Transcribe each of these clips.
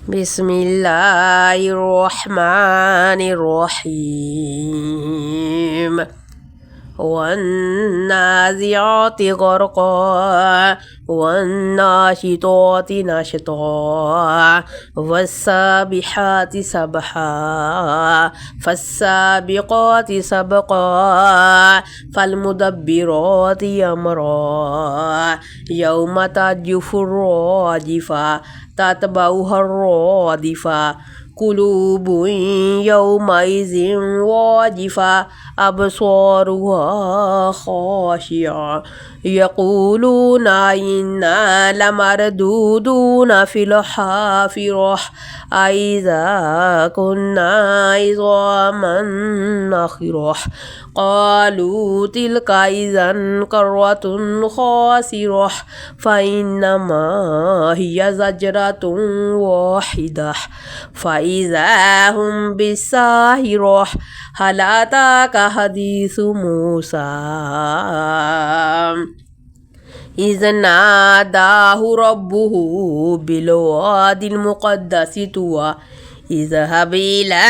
بسم الله الرحمن الرحيم والنازعات غرقا والناشطات نشطا والسابحات سبحا فالسابقات سبقا فالمدبرات أمرا يوم ترجف الراجفة تتبعها الرادفة قلوب يومئذ واجفة أبصارها خاشعة يقولون إنا لمردودون في الحافرة أإذا كنا عظاما نخرة قالوا تلك إذا كرة خاسرة فإنما هي زجرة واحدة فإذا هم بالساهرة هل أتاك حديث موسى إذ ناداه ربه بالوادي المقدس طوى اذهب إلى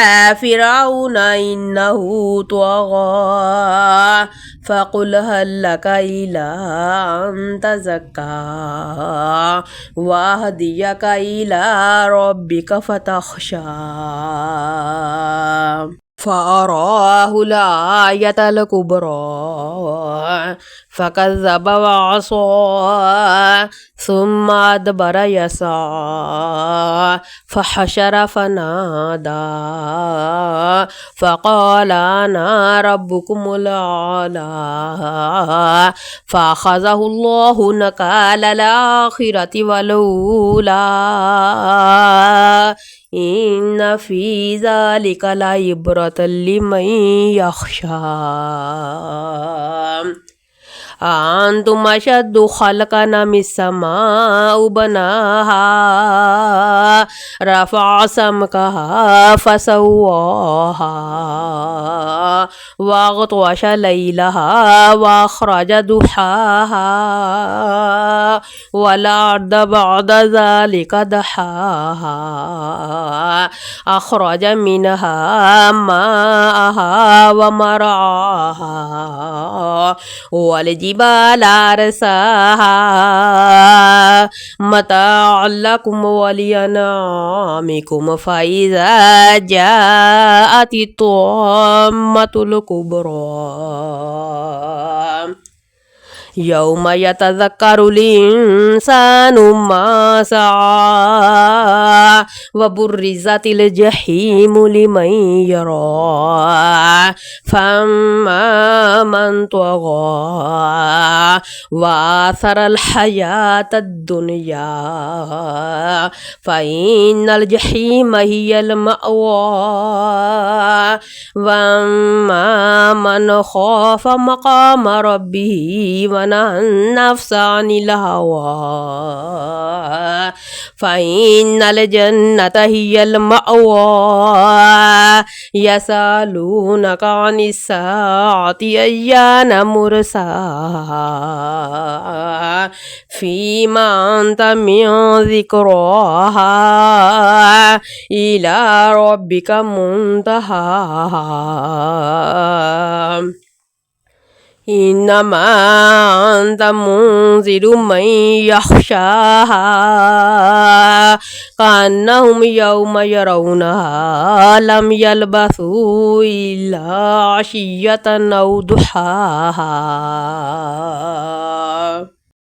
فرعون إنه طغى فقل هل لك إلى أن تزكى وأهديك إلى ربك فتخشى فأراه الآية الكبرى فكذب وعصى ثم أدبر يسعى فحشر فنادى فقال أنا ربكم الأعلى فأخذه الله نكال الآخرة والأولى إن في ذلك لعبرة لمن يخشى أنتم أشد خلقا أم السماء بناها رفع سمكها فسواها وأغطش ليلها وأخرج ضحاها والأرض بعد ذلك دحاها أخرج منها ماءها ومرعاها والجبال أرساها متاعا لكم ولأنعامكم فإذا جاءت الطامة الكبرى يوم يتذكر الإنسان ما سعى وبرزت الجحيم لمن يرى فأما من طغى وآثر الحياة الدنيا فإن الجحيم هي المأوى وأما من خاف مقام ربه ونهى النفس عن الهوى فإن الجنة هي المأوى يسألونك عن الساعة أيان مرساها فيما أنت من ذكراها إلى ربك منتهاها إنما أنت منذر من يخشاها كأنهم يوم يرونها لم يلبثوا إلا عشية أو ضحاها